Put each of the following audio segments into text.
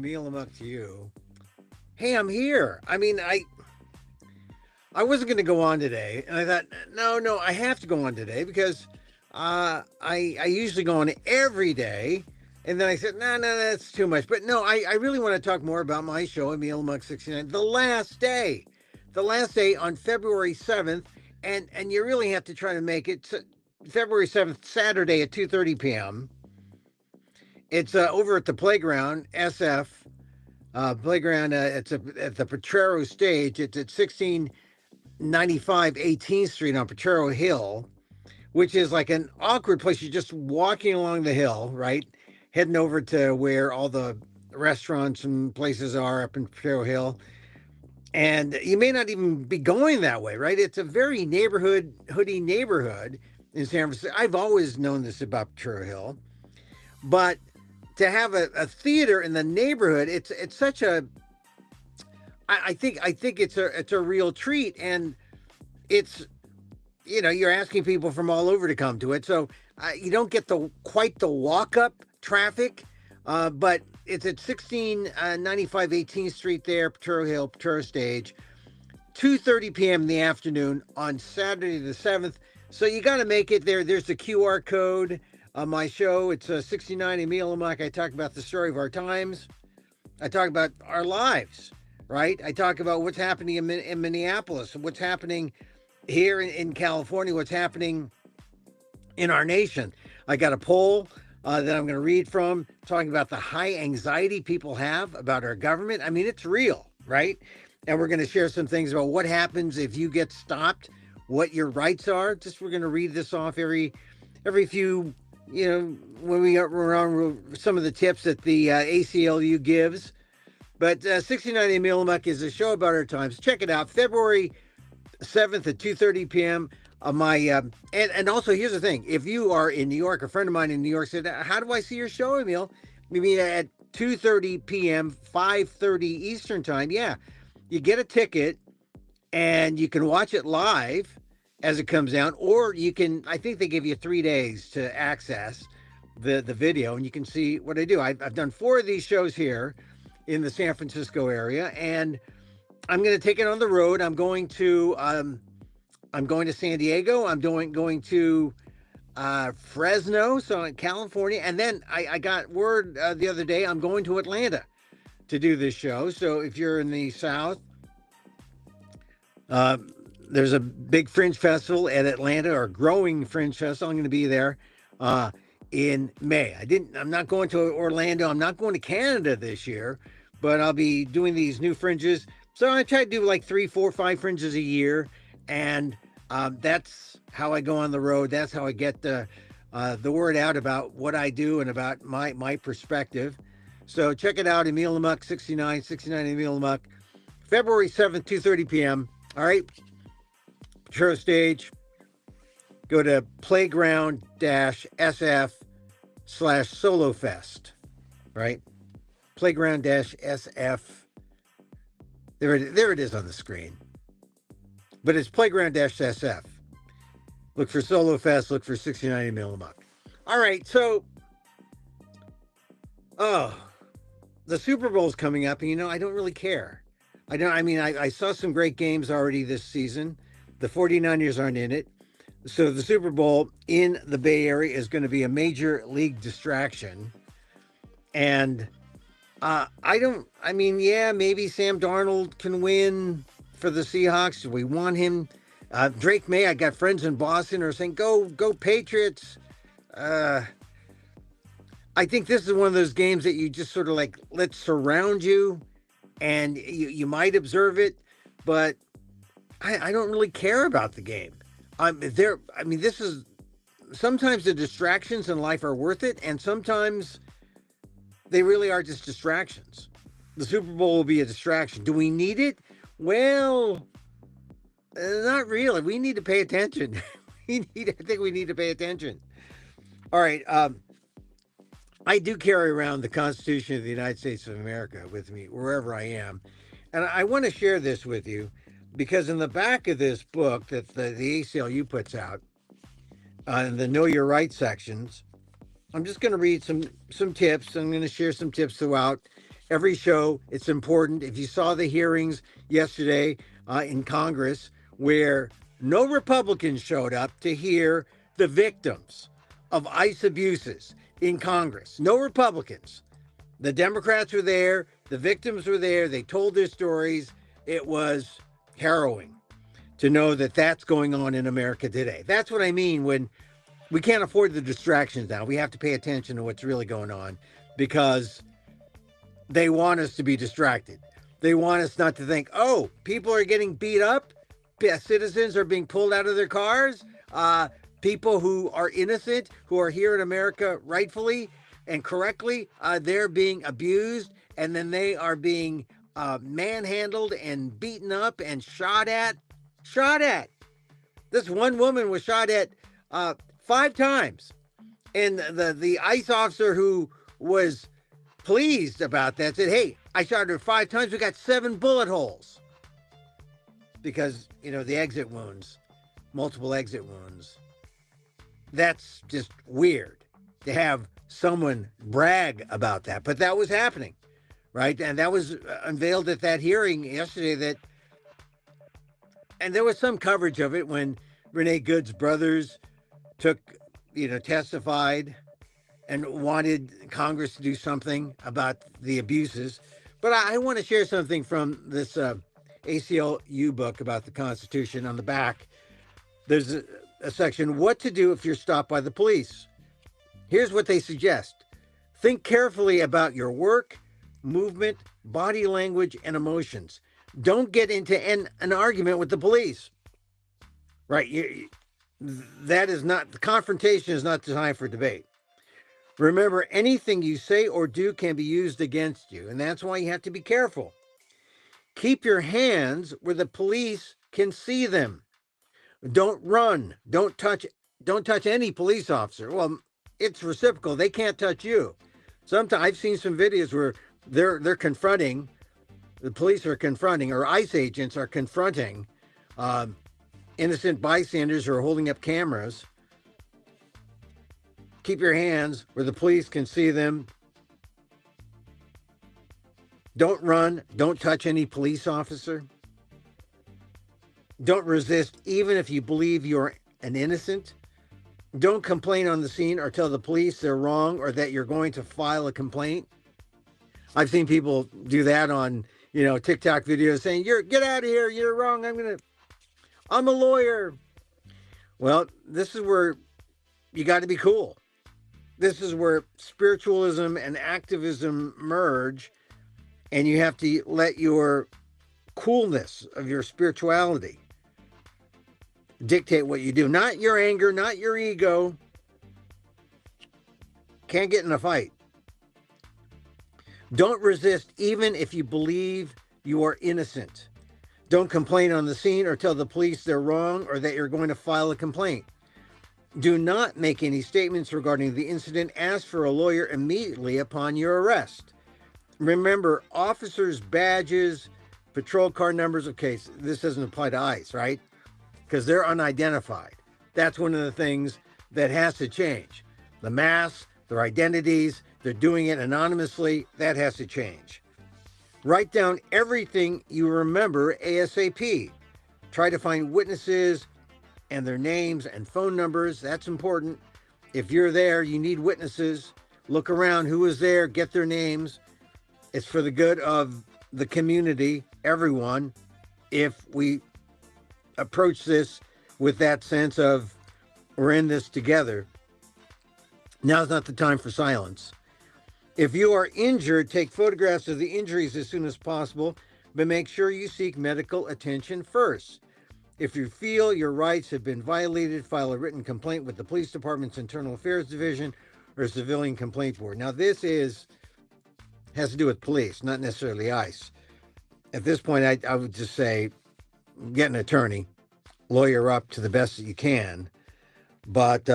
Emil Amok to you. Hey, I'm here. I wasn't going to go on today, and I thought, no, I have to go on today because I usually go on every day, and then I said, no, that's too much. But no, I really want to talk more about my show, Emil Amok 69, the last day on February 7th, and you really have to try to make it February 7th, Saturday at 2:30 p.m. It's over at the Playground SF Playground. It's at the Potrero stage. It's at 1695 18th Street on Potrero Hill, which is like an awkward place. You're just walking along the hill, right? Heading over to where all the restaurants and places are up in Potrero Hill. And you may not even be going that way, right? It's a very hoodie neighborhood in San Francisco. I've always known this about Potrero Hill, but to have a theater in the neighborhood, it's such a I think it's a real treat, and it's you're asking people from all over to come to it, so you don't get quite the walk up traffic, but it's at 1695 18th Street there, Potrero Hill, Potrero Stage, 2:30 p.m. in the afternoon on Saturday the 7th. So you got to make it there. There's the QR code on my show. It's 69 Emil Amok. I talk about the story of our times. I talk about our lives, right? I talk about what's happening in Minneapolis, what's happening here in California, what's happening in our nation. I got a poll that I'm going to read from, talking about the high anxiety people have about our government. I mean, it's real, right? And we're going to share some things about what happens if you get stopped, what your rights are. We're going to read this off every few, when we're on some of the tips that the ACLU gives. But 69 Emil Amok is a show about our times. Check it out, February 7th at 2:30 p.m. And also, here's the thing: if you are in New York, a friend of mine in New York said, "How do I see your show, Emil?" I mean, at 2:30 p.m., 5:30 Eastern time. Yeah, you get a ticket, and you can watch it live as it comes down, or you can. I think they give you 3 days to access the video, and you can see what I do. I've done 4 of these shows here in the San Francisco area, and I'm going to take it on the road. I'm going to San Diego. I'm going to Fresno, so in California, and then I got word the other day I'm going to Atlanta to do this show. So if you're in the South, there's a big fringe festival at Atlanta, or growing fringe festival. I'm going to be there in May. I'm not going to Orlando. I'm not going to Canada this year, but I'll be doing these new fringes. So I try to do like 3, 4, 5 fringes a year, and that's how I go on the road. That's how I get the word out about what I do and about my perspective. So check it out, Emil Amok 69 Emil Amok, February 7th, 2:30 p.m. All right, Potrero Stage. Go to playground-sf/solofest, right? Playground-sf. There it is on the screen. But it's Playground-SF. Look for Solo Fest. Look for 69 Emil Amok. All right, so, the Super Bowl's coming up, and I don't really care. I saw some great games already this season. The 49ers aren't in it. So the Super Bowl in the Bay Area is going to be a major league distraction. And maybe Sam Darnold can win for the Seahawks. We want him. Drake May, I got friends in Boston are saying, go Patriots. I think this is one of those games that you just sort of like, let's surround you, and you might observe it, but I don't really care about the game. This is, sometimes the distractions in life are worth it, and sometimes they really are just distractions. The Super Bowl will be a distraction. Do we need it? Well, not really. We need to pay attention. I think we need to pay attention. All right. I do carry around the Constitution of the United States of America with me wherever I am. And I want to share this with you because in the back of this book that the ACLU puts out, in the Know Your Rights sections, I'm just going to read some tips. I'm going to share some tips throughout every show. It's important. If you saw the hearings yesterday in Congress, where no Republicans showed up to hear the victims of ICE abuses in Congress, no Republicans. The Democrats were there, the victims were there, they told their stories. It was harrowing to know that that's going on in America today. That's what I mean when we can't afford the distractions now. We have to pay attention to what's really going on because they want us to be distracted. They want us not to think, oh, people are getting beat up, citizens are being pulled out of their cars, people who are innocent, who are here in America rightfully and correctly, they're being abused, and then they are being manhandled and beaten up and shot at. Shot at. This one woman was shot at 5 times, and the ICE officer who was pleased about that said, "Hey, I shot her 5 times. We got 7 bullet holes." Because, the exit wounds, multiple exit wounds. That's just weird to have someone brag about that. But that was happening, right? And that was unveiled at that hearing yesterday and there was some coverage of it when Renee Good's brothers testified and wanted Congress to do something about the abuses. But I want to share something from this ACLU book about the Constitution. On the back, there's a section, what to do if you're stopped by the police. Here's what they suggest. Think carefully about your work, movement, body language, and emotions. Don't get into an argument with the police. Right? The confrontation is not designed for debate. Remember, anything you say or do can be used against you, and that's why you have to be careful. Keep your hands where the police can see them. Don't run. Don't touch any police officer. Well, it's reciprocal. They can't touch you. Sometimes I've seen some videos where they're confronting, the police are confronting, or ICE agents are confronting innocent bystanders who are holding up cameras. Keep your hands where the police can see them. Don't run. Don't touch any police officer. Don't resist, even if you believe you're an innocent. Don't complain on the scene or tell the police they're wrong or that you're going to file a complaint. I've seen people do that on, TikTok videos saying, get out of here. You're wrong. I'm a lawyer. Well, this is where you got to be cool. This is where spiritualism and activism merge, and you have to let your coolness of your spirituality dictate what you do. Not your anger, not your ego. Can't get in a fight. Don't resist, even if you believe you are innocent. Don't complain on the scene or tell the police they're wrong or that you're going to file a complaint. Do not make any statements regarding the incident. Ask for a lawyer immediately upon your arrest. Remember, officers' badges, patrol car numbers. Okay, so this doesn't apply to ICE, right? Because they're unidentified. That's one of the things that has to change. The masks, their identities, they're doing it anonymously. That has to change. Write down everything you remember ASAP. Try to find witnesses and their names and phone numbers. That's important. If you're there, you need witnesses. Look around who is there, get their names. It's for the good of the community, everyone, if we approach this with that sense of we're in this together. Now's not the time for silence. If you are injured, take photographs of the injuries as soon as possible, but make sure you seek medical attention first. If you feel your rights have been violated, file a written complaint with the police department's Internal Affairs Division or Civilian Complaint Board. Now, this has to do with police, not necessarily ICE. At this point, I would just say, get an attorney, lawyer up to the best that you can. But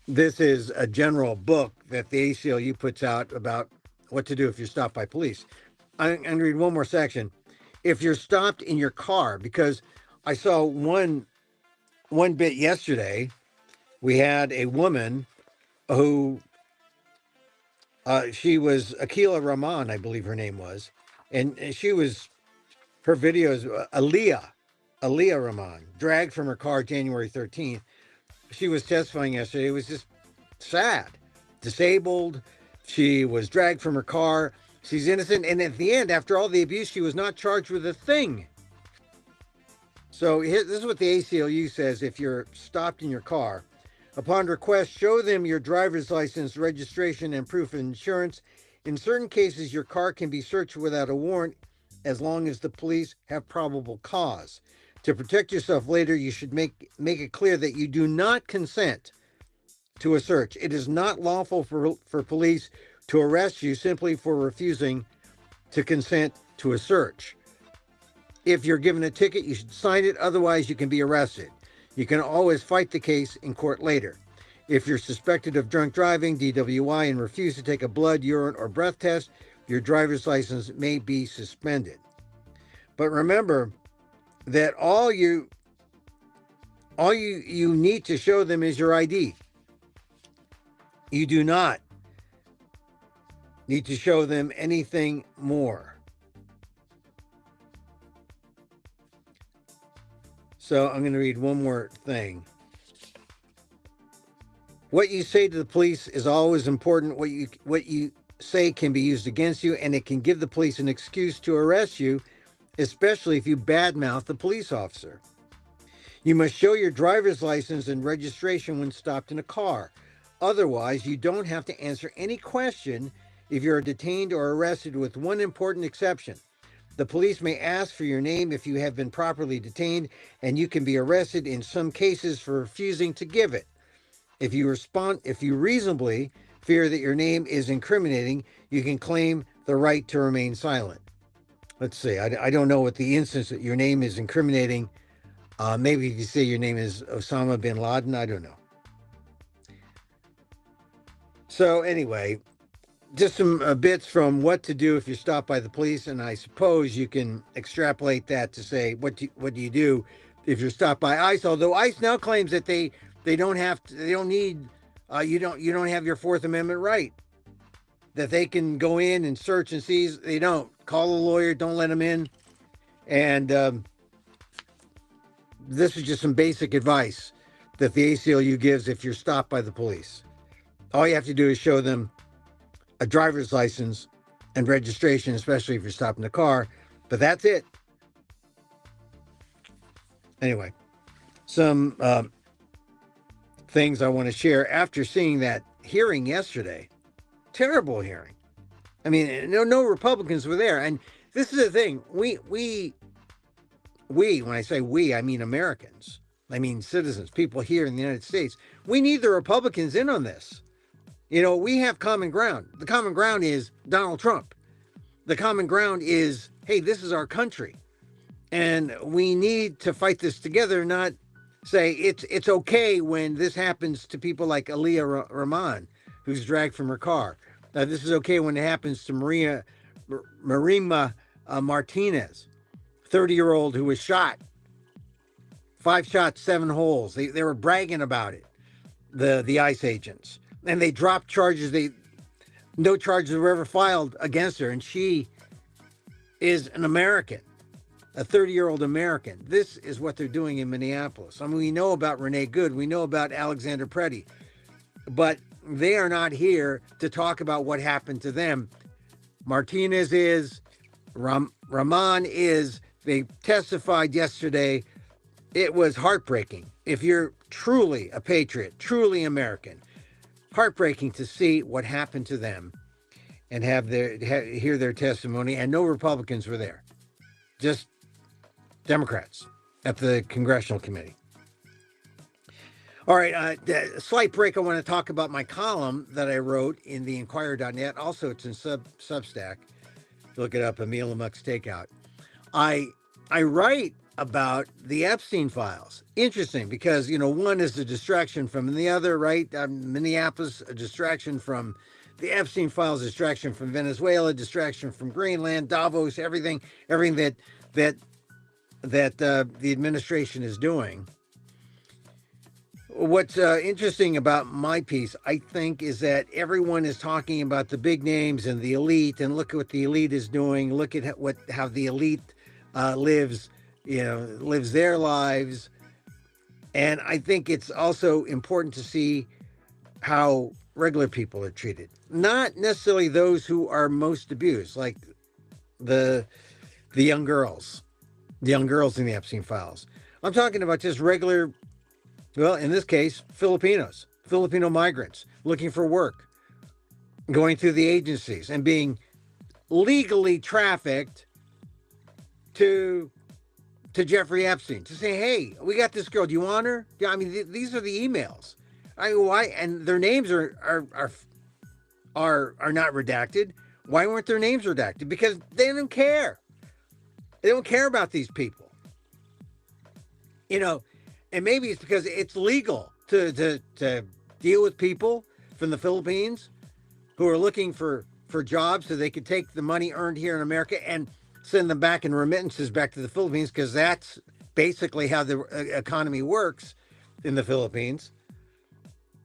this is a general book that the ACLU puts out about what to do if you're stopped by police. I'm going to read one more section. If you're stopped in your car, because I saw one bit yesterday, we had a woman who She was Akila Rahman, I believe her name was, and she was her videos. Aliyah Rahman, dragged from her car January 13th. She was testifying yesterday. It was just sad, disabled. She was dragged from her car. She's innocent, and at the end, after all the abuse, she was not charged with a thing. So this is what the ACLU says: if you're stopped in your car, upon request, show them your driver's license, registration, and proof of insurance. In certain cases, your car can be searched without a warrant as long as the police have probable cause. To protect yourself later, you should make it clear that you do not consent to a search. It is not lawful for police to arrest you simply for refusing to consent to a search. If you're given a ticket, you should sign it. Otherwise, you can be arrested. You can always fight the case in court later. If you're suspected of drunk driving, DWI, and refuse to take a blood, urine, or breath test, your driver's license may be suspended. But remember that all you need to show them is your ID. You do not need to show them anything more. So I'm going to read one more thing. What you say to the police is always important. What you say can be used against you, and it can give the police an excuse to arrest you, especially if you badmouth the police officer. You must show your driver's license and registration when stopped in a car. Otherwise, you don't have to answer any question if you're detained or arrested, with one important exception. The police may ask for your name if you have been properly detained, and you can be arrested in some cases for refusing to give it. If you reasonably fear that your name is incriminating, you can claim the right to remain silent. Let's see. I don't know what the instance that your name is incriminating. Maybe if you say your name is Osama bin Laden, I don't know. So anyway, just some bits from what to do if you're stopped by the police, and I suppose you can extrapolate that to say what do you do if you're stopped by ICE? Although ICE now claims that you don't have your Fourth Amendment right, that they can go in and search and seize. They don't. Call a lawyer, don't let them in. And this is just some basic advice that the ACLU gives if you're stopped by the police. All you have to do is show them a driver's license and registration, especially if you're stopped in a car. But that's it. Anyway, some things I want to share after seeing that hearing yesterday. Terrible hearing. I mean, no Republicans were there. And this is the thing. We, when I say we, I mean Americans. I mean citizens, people here in the United States. We need the Republicans in on this. You know, we have common ground. The common ground is Donald Trump. The common ground is, hey, this is our country. And we need to fight this together, not say it's okay when this happens to people like Aliyah Rahman, who's dragged from her car. This is okay when it happens to Marima Martinez, 30-year-old who was shot. 5 shots, 7 holes. They were bragging about it, the ICE agents. And they dropped charges. No charges were ever filed against her. And she is an American, a 30-year-old American. This is what they're doing in Minneapolis. I mean, we know about Renee Good. We know about Alexander Preddy. But they are not here to talk about what happened to them. Martinez is, Rahman is. They testified yesterday. It was heartbreaking. If you're truly a patriot, truly American, heartbreaking to see what happened to them and hear their testimony. And no Republicans were there, just Democrats at the Congressional Committee. All right, slight break. I want to talk about my column that I wrote in the Inquirer.net. Also, it's in Substack. Look it up, Emil Amok's Takeout. I write about the Epstein files. Interesting, because, you know, one is a distraction from the other, right? Minneapolis, a distraction from the Epstein files, distraction from Venezuela, distraction from Greenland, Davos, everything that the administration is doing. what's interesting about my piece, I think, is that everyone is talking about the big names and the elite, and look at what the elite is doing. Look at how the elite lives, lives their lives. And I think it's also important to see how regular people are treated, not necessarily those who are most abused, like the the young girls, the young girls in the Epstein files. I'm talking about just regular, well, in this case, Filipinos, Filipino migrants looking for work, going through the agencies and being legally trafficked to Jeffrey Epstein to say, "Hey, we got this girl. Do you want her?" Yeah, I mean, these are the emails. I mean, why? And their names are not redacted. Why weren't their names redacted? Because they don't care. They don't care about these people. And maybe it's because it's legal to deal with people from the Philippines who are looking for jobs so they could take the money earned here in America and send them back in remittances back to the Philippines, because that's basically how the economy works in the Philippines.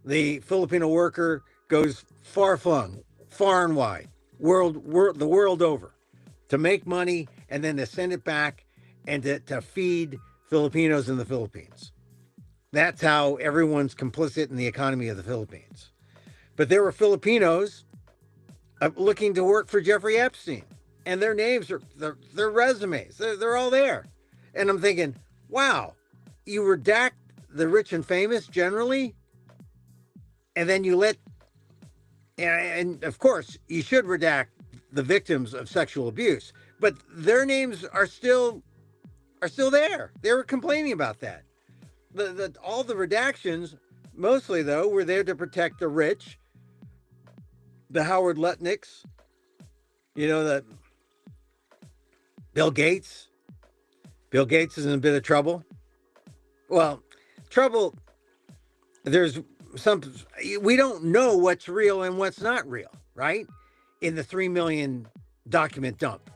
The Filipino worker goes far-flung, far and wide, the world over, to make money and then to send it back and to feed Filipinos in the Philippines. That's how everyone's complicit in the economy of the Philippines. But there were Filipinos looking to work for Jeffrey Epstein, and their names are their resumes. They're all there. And I'm thinking, wow, you redact the rich and famous generally, and then you let, and of course, you should redact the victims of sexual abuse, but their names are still there. They were complaining about that. All the redactions, mostly though, were there to protect the rich, the Howard Lutnicks, the Bill Gates. Bill Gates is in a bit of trouble. Well, trouble, there's we don't know what's real and what's not real, right? In the 3 million document dump.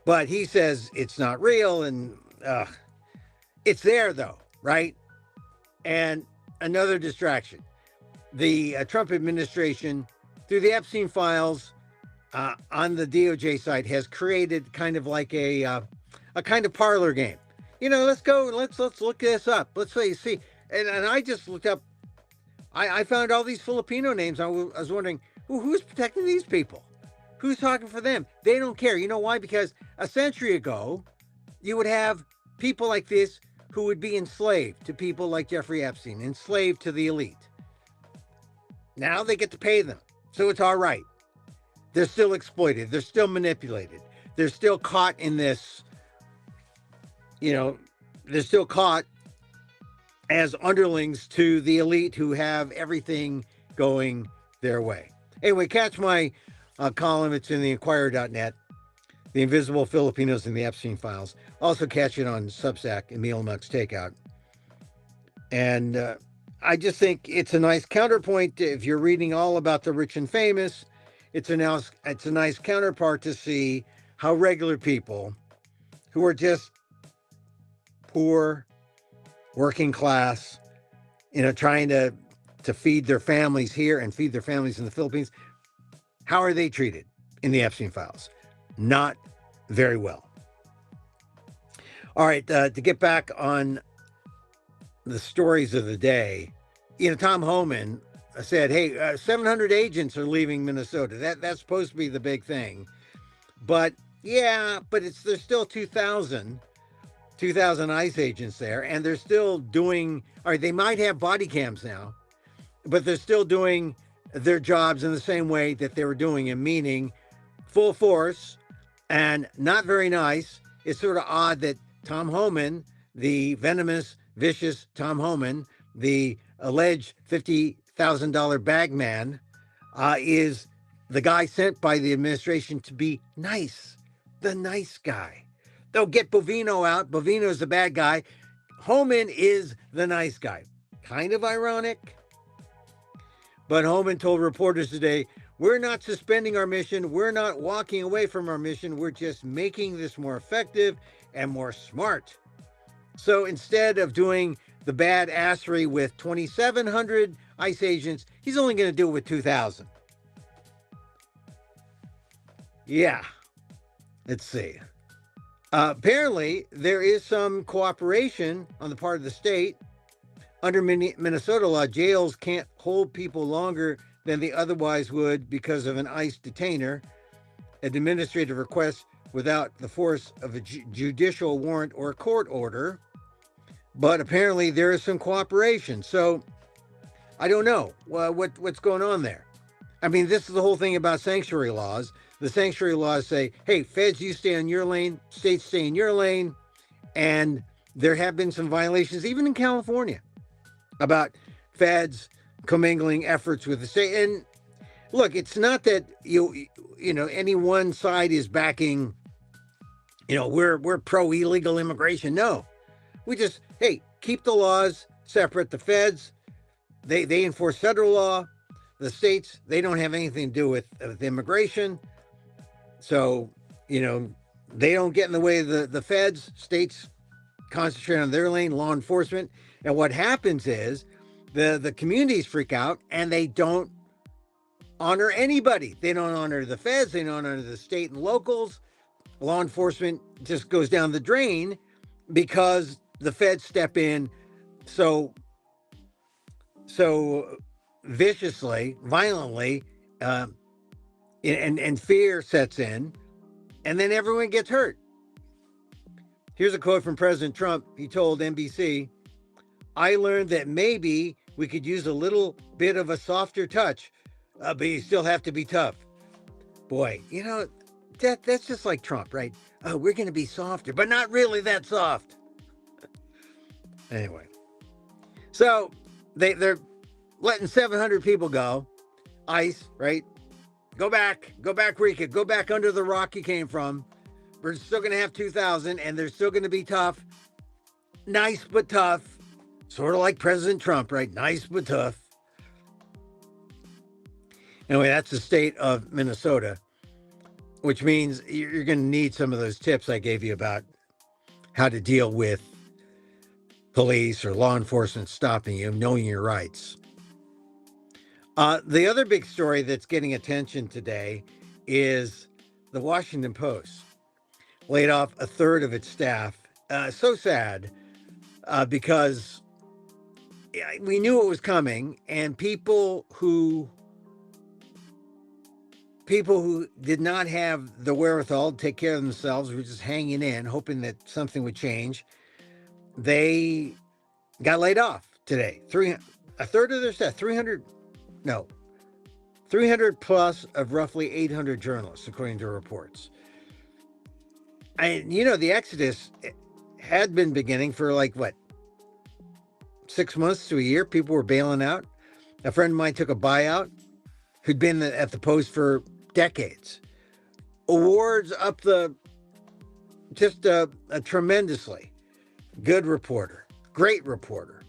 But he says it's not real, and it's there though, right? And another distraction. The Trump administration, through the Epstein files on the DOJ side, has created kind of like a kind of parlor game. Let's go. Let's look this up. Let's see. And I just looked up. I found all these Filipino names. I was wondering who's protecting these people. Who's talking for them? They don't care. You know why? Because a century ago, you would have people like this who would be enslaved to people like Jeffrey Epstein, enslaved to the elite. Now they get to pay them. So it's all right. They're still exploited. They're still manipulated. They're still caught in this, they're still caught as underlings to the elite who have everything going their way. Anyway, catch my column. It's in the Inquirer.net, The Invisible Filipinos in the Epstein Files. Also catch it on Substack, Emil Amok's Takeout. And I just think it's a nice counterpoint. If you're reading all about the rich and famous, it's a nice counterpart to see how regular people who are just poor, working class, trying to feed their families here and feed their families in the Philippines, how are they treated in the Epstein files? Not very well. All right, to get back on the stories of the day, Tom Homan said, hey, 700 agents are leaving Minnesota. That's supposed to be the big thing. But there's still 2,000 ICE agents there, and they're still doing, all right, they might have body cams now, but they're still doing their jobs in the same way that they were doing it, meaning full force and not very nice. It's sort of odd that Tom Homan, the venomous, vicious Tom Homan, the alleged $50,000 bag man, is the guy sent by the administration to be nice, the nice guy. They'll get Bovino out. Bovino's the bad guy. Homan is the nice guy. Kind of ironic. But Homan told reporters today, we're not suspending our mission. We're not walking away from our mission. We're just making this more effective and more smart. So instead of doing the bad assery with 2,700 ICE agents. He's only going to do it with 2,000. Yeah. Let's see. Apparently, there is some cooperation on the part of the state. Under Minnesota law, jails can't hold people longer than they otherwise would because of an ICE detainer, an administrative request without the force of a judicial warrant or a court order. But apparently there is some cooperation. So I don't know what's going on there. I mean, this is the whole thing about sanctuary laws. The sanctuary laws say, hey, feds, you stay in your lane, states stay in your lane. And there have been some violations, even in California, about feds commingling efforts with the state. And look, it's not that you know any one side is backing, we're pro illegal immigration. No. We just, hey, keep the laws separate. The feds, they enforce federal law. The states, they don't have anything to do with immigration. So, they don't get in the way of the feds. States concentrate on their lane, law enforcement. And what happens is the communities freak out and they don't honor anybody. They don't honor the feds. They don't honor the state and locals. Law enforcement just goes down the drain because the feds step in so viciously, violently, and fear sets in, and then everyone gets hurt. Here's a quote from President Trump. He told NBC, "I learned that maybe we could use a little bit of a softer touch, but you still have to be tough." Boy, that's just like Trump, right? Oh, we're going to be softer, but not really that soft. Anyway, so they're letting 700 people go. ICE, right? Go back where you could. Go back under the rock you came from. We're still going to have 2,000, and they're still going to be tough. Nice but tough. Sort of like President Trump, right? Nice but tough. Anyway, that's the state of Minnesota, which means you're going to need some of those tips I gave you about how to deal with police or law enforcement stopping you, knowing your rights. The other big story that's getting attention today is the Washington Post laid off a third of its staff. So sad because we knew it was coming, and people who did not have the wherewithal to take care of themselves were just hanging in, hoping that something would change. They got laid off today. A third of their staff, 300 plus of roughly 800 journalists, according to reports. And, the exodus had been beginning for 6 months to a year. People were bailing out. A friend of mine took a buyout who'd been at the Post for decades. Awards up just a tremendously good reporter, great reporter,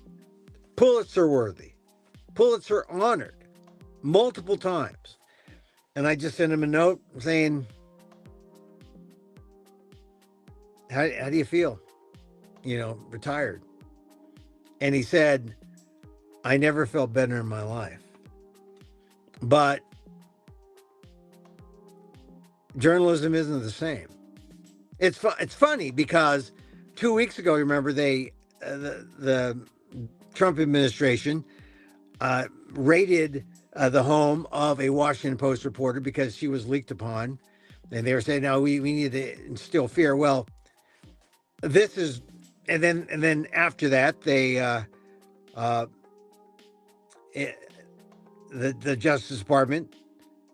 Pulitzer worthy, Pulitzer honored multiple times. And I just sent him a note saying, how do you feel? Retired. And he said, I never felt better in my life. But journalism isn't the same. It's funny because 2 weeks ago, remember, the Trump administration raided the home of a Washington Post reporter because she was leaked upon. And they were saying, no, we need to instill fear. Well, this is, and then after that, they, the Justice Department,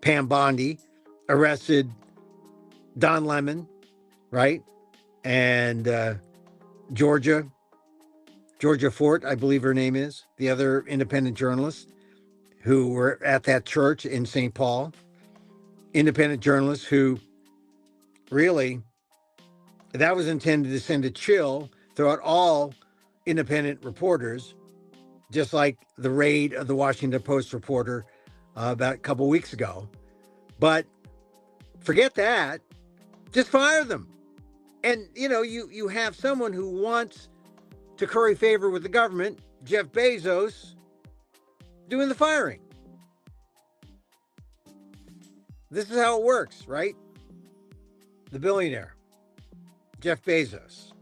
Pam Bondi, arrested Don Lemon, right? And Georgia Fort, I believe her name is, the other independent journalist who were at that church in St. Paul. Independent journalists who really, that was intended to send a chill throughout all independent reporters, just like the raid of the Washington Post reporter about a couple weeks ago. But forget that. Just fire them. And, you have someone who wants to curry favor with the government, Jeff Bezos doing the firing. This is how it works, right? The billionaire, Jeff Bezos.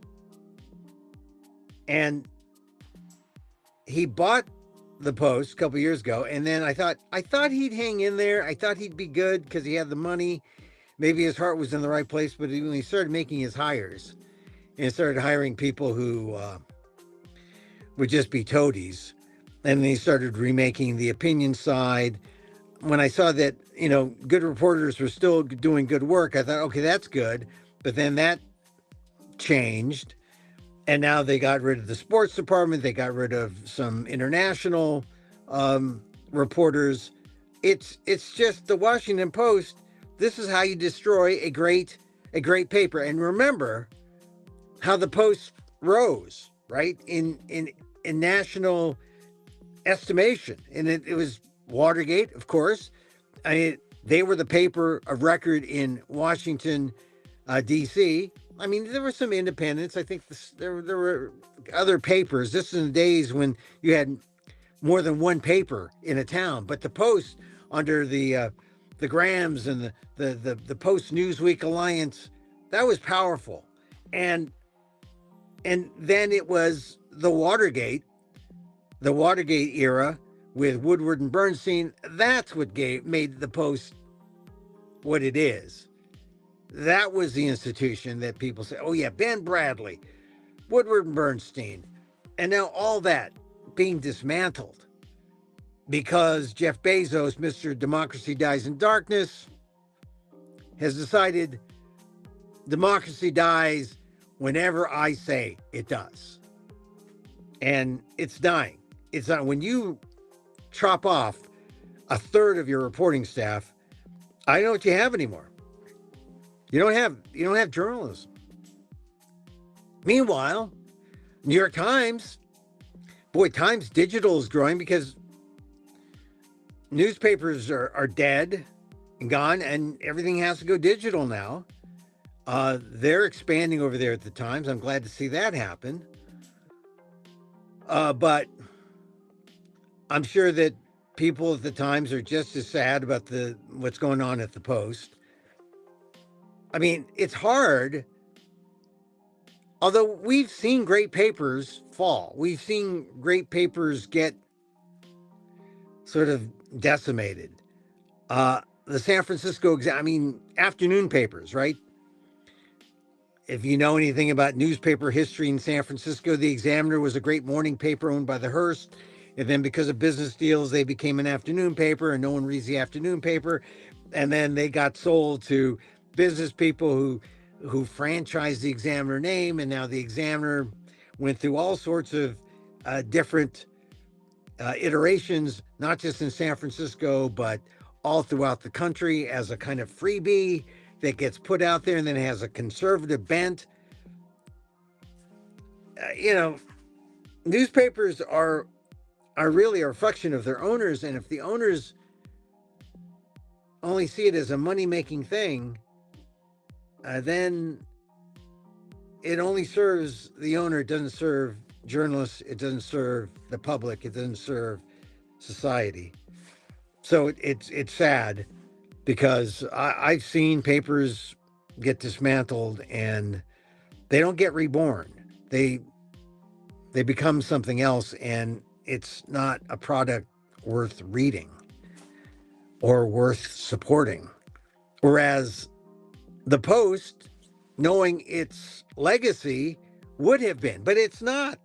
And he bought the Post a couple years ago, and then I thought he'd hang in there. I thought he'd be good because he had the money. Maybe his heart was in the right place, but when he started making his hires and started hiring people who would just be toadies, and then he started remaking the opinion side. When I saw that, good reporters were still doing good work, I thought, okay, that's good. But then that changed. And now they got rid of the sports department. They got rid of some international reporters. It's just the Washington Post. This is how you destroy a great paper. And remember how the Post rose, right? In national estimation. And it was Watergate, of course. They were the paper of record in Washington, D.C. I mean, there were some independents. I think there were other papers. This is in the days when you had more than one paper in a town. But the Post, under the Grahams and the Post Newsweek Alliance, that was powerful. And then it was the Watergate era with Woodward and Bernstein. That's what made the Post what it is. That was the institution that people say, oh yeah, Ben Bradley, Woodward and Bernstein. And now all that being dismantled because Jeff Bezos, Mr. Democracy Dies in Darkness, has decided democracy dies whenever I say it does. And it's dying. It's not when you chop off a third of your reporting staff, I don't know what you have anymore. You don't have journalism. Meanwhile, New York Times, Times Digital is growing because newspapers are dead and gone, and everything has to go digital now. They're expanding over there at the Times. I'm glad to see that happen. But I'm sure that people at the Times are just as sad about what's going on at the Post. I mean, it's hard. Although we've seen great papers fall. We've seen great papers get sort of decimated. The San Francisco, afternoon papers, right? If you know anything about newspaper history in San Francisco, the Examiner was a great morning paper owned by the Hearst. And then because of business deals, they became an afternoon paper, and no one reads the afternoon paper. And then they got sold to business people who franchised the Examiner name. And now the Examiner went through all sorts of different iterations, not just in San Francisco, but all throughout the country as a kind of freebie that gets put out there, and then it has a conservative bent. Newspapers are really a reflection of their owners, and if the owners only see it as a money-making thing, then it only serves the owner. It doesn't serve journalists. It doesn't serve the public. It doesn't serve society. So it's sad because I've seen papers get dismantled and they don't get reborn. They become something else, and it's not a product worth reading or worth supporting. Whereas the Post, knowing its legacy, would have been, but it's not.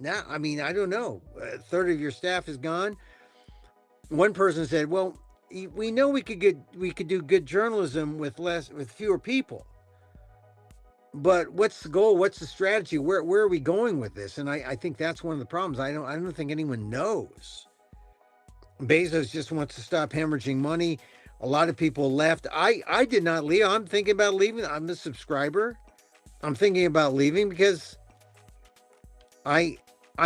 Now, I don't know. A third of your staff is gone. One person said, well, we know we could do good journalism with fewer people. But what's the goal? What's the strategy? Where are we going with this? And I think that's one of the problems. I don't think anyone knows. Bezos just wants to stop hemorrhaging money. A lot of people left. I did not leave. I'm thinking about leaving. I'm a subscriber. I'm thinking about leaving because I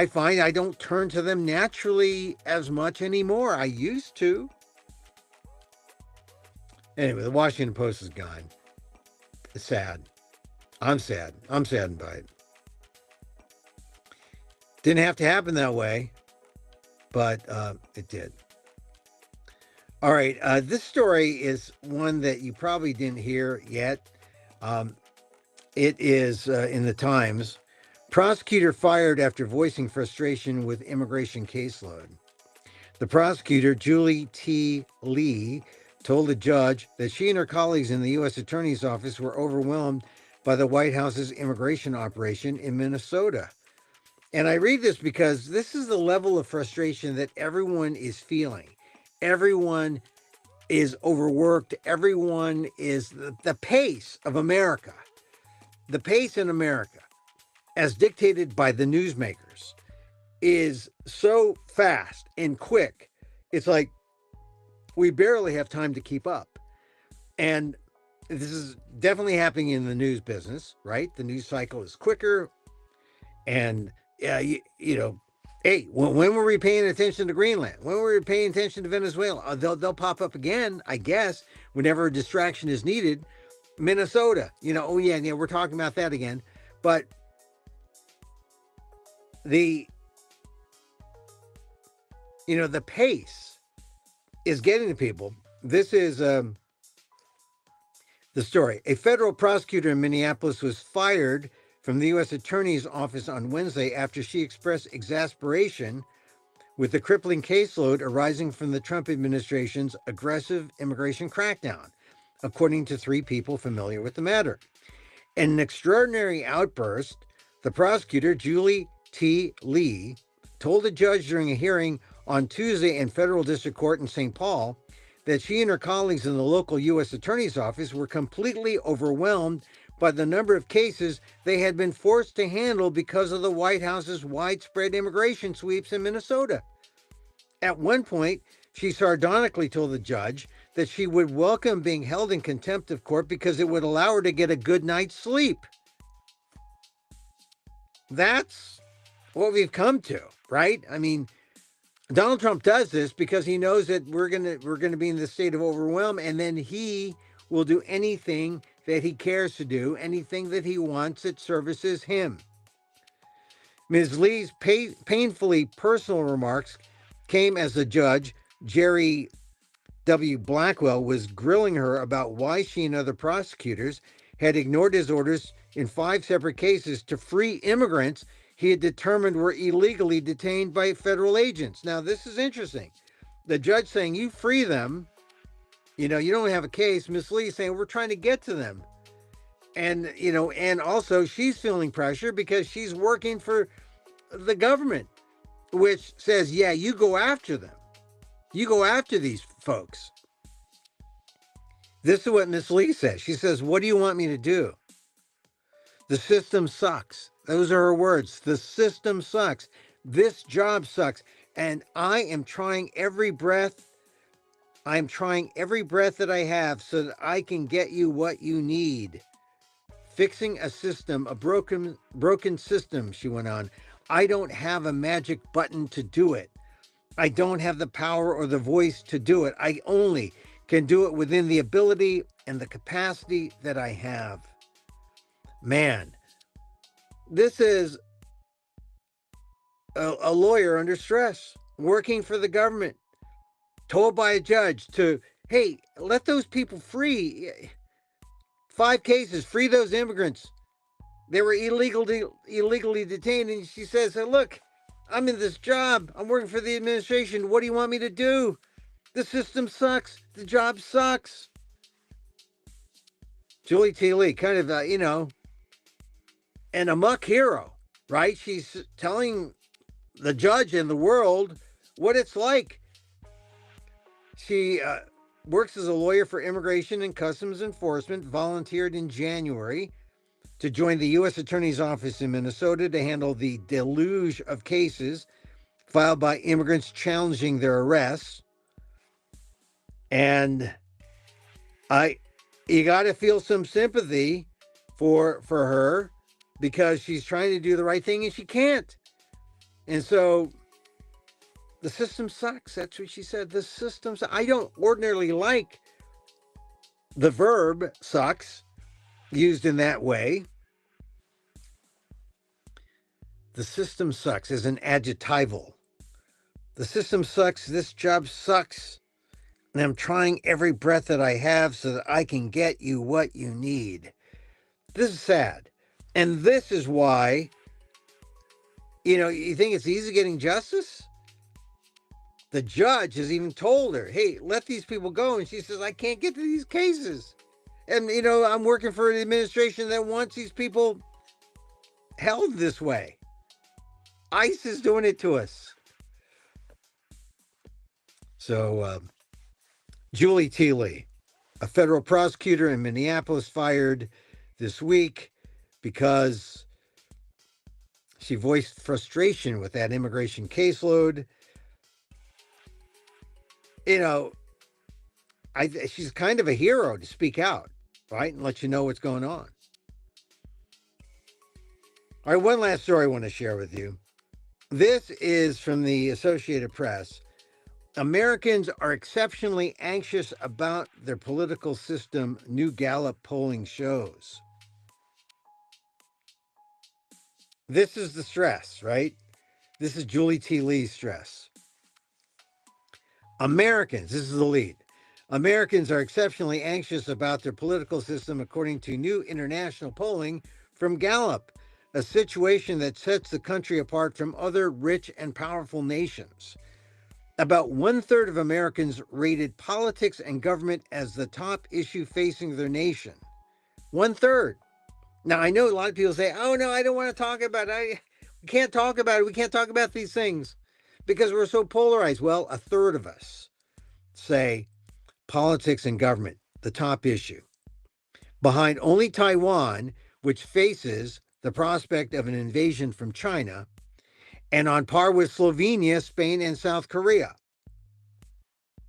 find I don't turn to them naturally as much anymore. I used to. Anyway, the Washington Post is gone. It's sad. I'm sad. I'm saddened by it. Didn't have to happen that way, but it did. All right. This story is one that you probably didn't hear yet. Um, it is in the Times. Prosecutor fired after voicing frustration with immigration caseload. The prosecutor, Julie T. Lee, told the judge that she and her colleagues in the U.S. Attorney's Office were overwhelmed by the White House's immigration operation in Minnesota. And I read this because this is the level of frustration that everyone is feeling. Everyone is overworked. Everyone is the pace of America, the pace in America, as dictated by the newsmakers, is so fast and quick. It's like we barely have time to keep up. And this is definitely happening in the news business, right? The news cycle is quicker. And, you know, hey, when were we paying attention to Greenland? When were we paying attention to Venezuela? They'll pop up again, I guess, whenever a distraction is needed. Minnesota, oh yeah, we're talking about that again. But the pace is getting to people. This is the story. A federal prosecutor in Minneapolis was fired from the U.S. Attorney's Office on Wednesday after she expressed exasperation with the crippling caseload arising from the Trump administration's aggressive immigration crackdown, according to 3 people familiar with the matter. In an extraordinary outburst, the prosecutor, Julie T. Lee, told a judge during a hearing on Tuesday in federal district court in St. Paul that she and her colleagues in the local U.S. Attorney's Office were completely overwhelmed by the number of cases they had been forced to handle because of the White House's widespread immigration sweeps in Minnesota. At one point, she sardonically told the judge that she would welcome being held in contempt of court because it would allow her to get a good night's sleep. That's what we've come to, right? I mean, Donald Trump does this because he knows that we're gonna be in this state of overwhelm, and then he will do anything that he cares to do, anything that he wants that services him. Ms. Lee's painfully personal remarks came as the judge, Jerry W. Blackwell, was grilling her about why she and other prosecutors had ignored his orders in 5 separate cases to free immigrants he had determined were illegally detained by federal agents. Now, this is interesting. The judge saying, you free them, you don't have a case. Ms. Lee saying, we're trying to get to them. And, and also she's feeling pressure because she's working for the government, which says, yeah, you go after them. You go after these folks. This is what Ms. Lee says. She says, what do you want me to do? The system sucks. Those are her words. The system sucks. This job sucks. And I am trying every breath. I'm trying every breath that I have so that I can get you what you need. Fixing a system, a broken system, she went on. I don't have a magic button to do it. I don't have the power or the voice to do it. I only can do it within the ability and the capacity that I have. Man, this is a lawyer under stress, working for the government, told by a judge to, hey, let those people free. 5 cases, free those immigrants. They were illegally detained. And she says, hey, look, I'm in this job. I'm working for the administration. What do you want me to do? The system sucks. The job sucks. Julie T. Lee, kind of, an Amok hero, right? She's telling the judge and the world what it's like. She works as a lawyer for Immigration and Customs Enforcement, volunteered in January to join the U.S. Attorney's Office in Minnesota to handle the deluge of cases filed by immigrants challenging their arrests. And you got to feel some sympathy for her because she's trying to do the right thing and she can't. And so the system sucks. That's what she said. The system sucks. I don't ordinarily like the verb sucks used in that way. The system sucks is an adjectival. The system sucks. This job sucks. And I'm trying every breath that I have so that I can get you what you need. This is sad. And this is why, you think it's easy getting justice? The judge has even told her, hey, let these people go. And she says, I can't get to these cases. And, I'm working for an administration that wants these people held this way. ICE is doing it to us. So, Julie Teeley, a federal prosecutor in Minneapolis, fired this week because she voiced frustration with that immigration caseload. She's kind of a hero to speak out, right? And let you know what's going on. All right, one last story I want to share with you. This is from the Associated Press. Americans are exceptionally anxious about their political system, new Gallup polling shows. This is the stress, right? This is Julie T. Lee's stress. Americans, this is the lead. Americans are exceptionally anxious about their political system, according to new international polling from Gallup, a situation that sets the country apart from other rich and powerful nations. About 1/3 of Americans rated politics and government as the top issue facing their nation. 1/3. Now, I know a lot of people say, oh, no, I don't want to talk about it. We can't talk about it. We can't talk about these things because we're so polarized. Well, 1/3 of us say politics and government, the top issue. Behind only Taiwan, which faces the prospect of an invasion from China, and on par with Slovenia, Spain, and South Korea.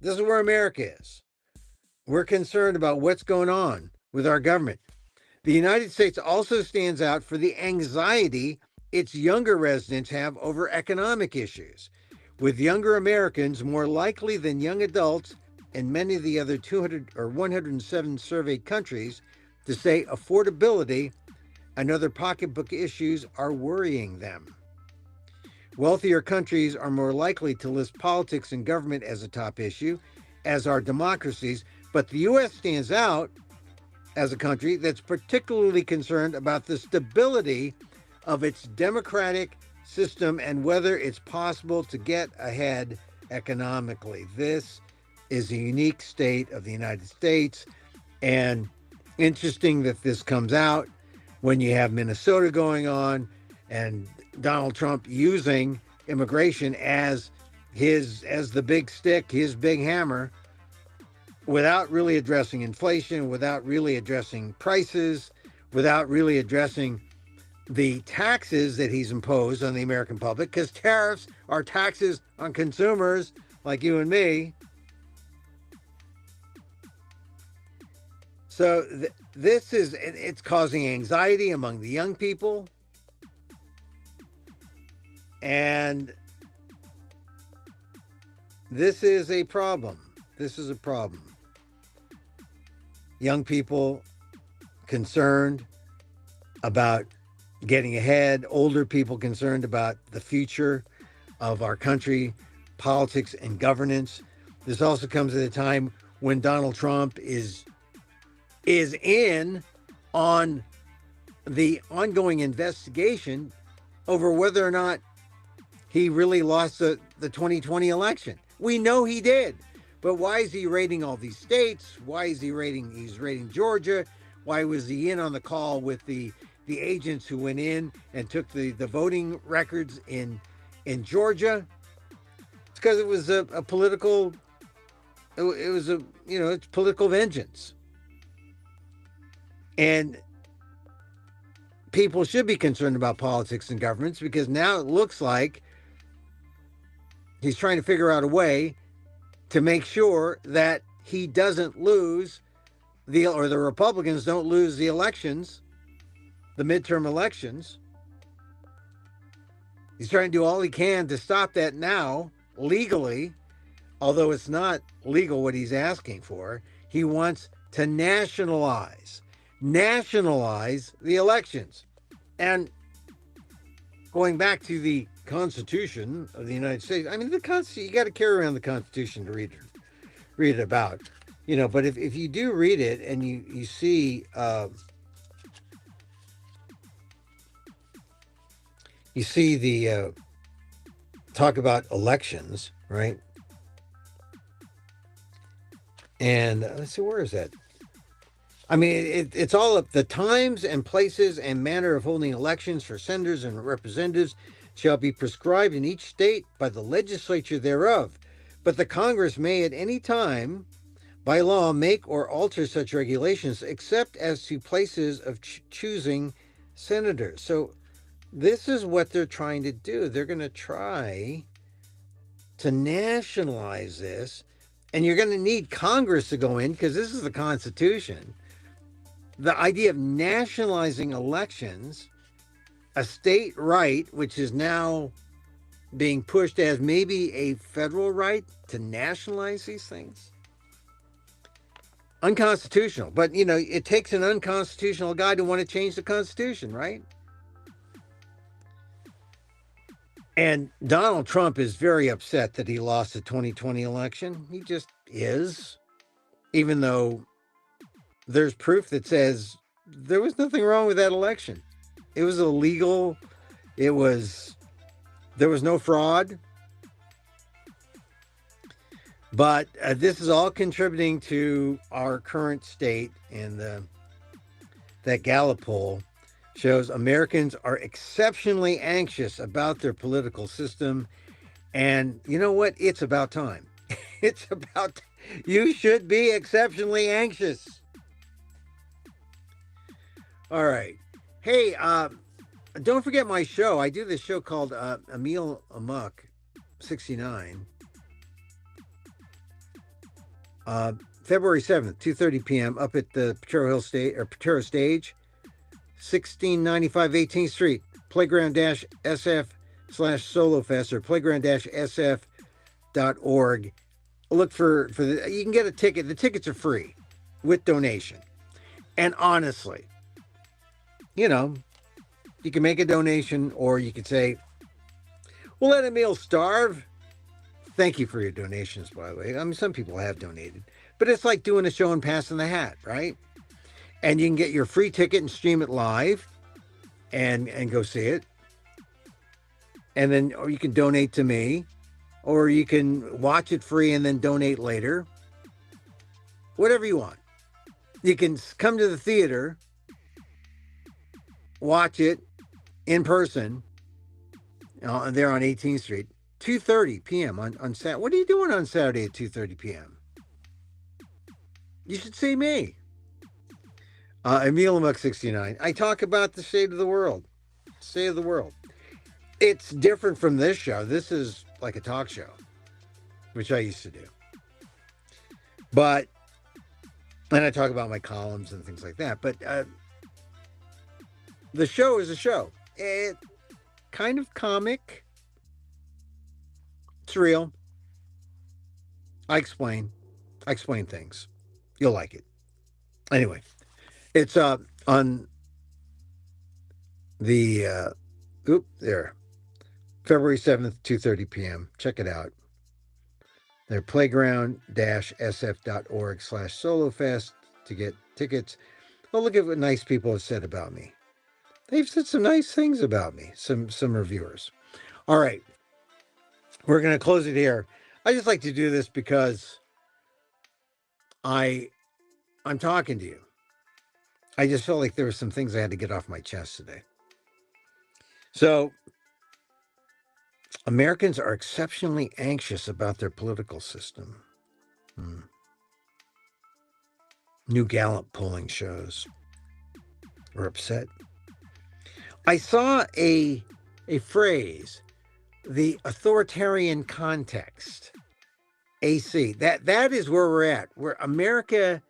This is where America is. We're concerned about what's going on with our government. The United States also stands out for the anxiety its younger residents have over economic issues, with younger Americans more likely than young adults in many of the other 200 or 107 surveyed countries to say affordability and other pocketbook issues are worrying them. Wealthier countries are more likely to list politics and government as a top issue, as are democracies, but the U.S. stands out as a country that's particularly concerned about the stability of its democratic system and whether it's possible to get ahead economically. This is a unique state of the United States, and interesting that this comes out when you have Minnesota going on and Donald Trump using immigration as the big stick, his big hammer, without really addressing inflation, without really addressing prices, without really addressing the taxes that he's imposed on the American public, because tariffs are taxes on consumers like you and me. So it's causing anxiety among the young people. And this is a problem. This is a problem. Young people concerned about getting ahead, older people concerned about the future of our country, politics and governance. This also comes at a time when Donald Trump is in on the ongoing investigation over whether or not he really lost the 2020 election. We know he did. But why is he raiding all these states? Why is he's raiding Georgia? Why was he in on the call with the agents who went in and took the voting records in Georgia? It's because it was a political, it's political vengeance. And people should be concerned about politics and governments, because now it looks like he's trying to figure out a way to make sure that he doesn't lose the Republicans don't lose the elections, the midterm elections. He's trying to do all he can to stop that now, legally, although it's not legal what he's asking for. He wants to nationalize the elections. And going back to the Constitution of the United States. I mean, the Constitution, you got to carry around the Constitution to read it about, but if you do read it and you see the talk about elections, right? And let's see, where is that? I mean, it's all up. The times and places and manner of holding elections for senators and representatives shall be prescribed in each state by the legislature thereof. But the Congress may at any time, by law, make or alter such regulations, except as to places of choosing senators. So this is what they're trying to do. They're going to try to nationalize this, and you're going to need Congress to go in because this is the Constitution. The idea of nationalizing elections, a state right, which is now being pushed as maybe a federal right to nationalize these things. Unconstitutional. But, it takes an unconstitutional guy to want to change the Constitution, right? And Donald Trump is very upset that he lost the 2020 election. He just is, even though there's proof that says there was nothing wrong with that election. It was illegal. There was no fraud. But this is all contributing to our current state, and that Gallup poll shows Americans are exceptionally anxious about their political system. And you know what? It's about time. You should be exceptionally anxious. All right. Hey, don't forget my show. I do this show called Emil Amok 69. February 7th, 2:30 p.m. up at the Potrero Stage, 1695 18th Street, playground-sf/solofest or playground-sf.org. Look for you can get a ticket. The tickets are free with donation. And honestly, you can make a donation, or you could say, we'll let Emil starve. Thank you for your donations, by the way. I mean, some people have donated, but it's like doing a show and passing the hat, right? And you can get your free ticket and stream it live and go see it. And then, or you can donate to me, or you can watch it free and then donate later. Whatever you want. You can come to the theater, watch it in person there on 18th Street, 2:30 p.m. on Saturday. What are you doing on Saturday at 2:30 p.m.? You should see me. Emil Amok 69. I talk about the state of the world. State of the world. It's different from this show. This is like a talk show, which I used to do. And I talk about my columns and things like that. But the show is a show. It kind of comic. It's real. I explain things. You'll like it. Anyway, it's on the February 7th, 2:30 p.m. Check it out. They're playground-sf.org/solofest to get tickets. Oh, look at what nice people have said about me. They've said some nice things about me, some reviewers. All right. We're going to close it here. I just like to do this because I'm talking to you. I just felt like there were some things I had to get off my chest today. So, Americans are exceptionally anxious about their political system. New Gallup polling shows we're upset. I saw a phrase, the authoritarian context, AC. That is where we're at. Where America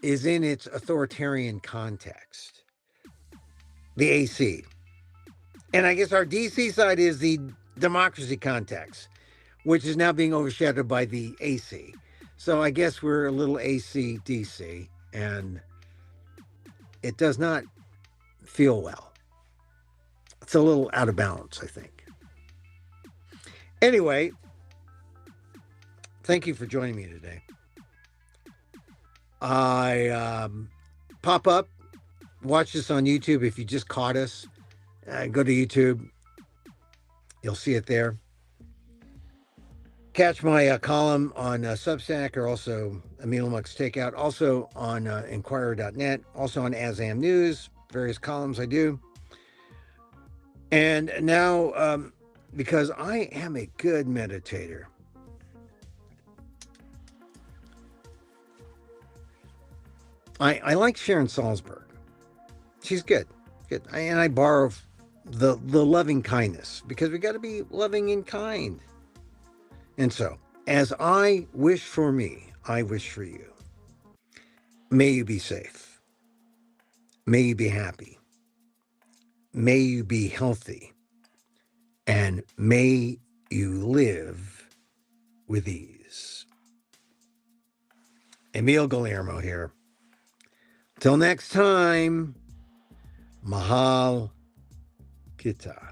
is in its authoritarian context. The AC. And I guess our DC side is the democracy context, which is now being overshadowed by the AC. So I guess we're a little AC DC, and it does not feel well. it's a little out of balance, I think. Anyway, thank you for joining me today. I pop up, watch this on YouTube. If you just caught us, go to YouTube. You'll see it there. Catch my column on Substack, or also Emil Amok's Takeout, also on Inquirer.net, also on ASAM News, various columns I do. And now, because I am a good meditator, I like Sharon Salzberg. She's good. And I borrow the loving kindness, because we got to be loving and kind. And so, as I wish for me, I wish for you. May you be safe. May you be happy. May you be healthy. And may you live with ease. Emil Guillermo here. Till next time, Mahal Kita.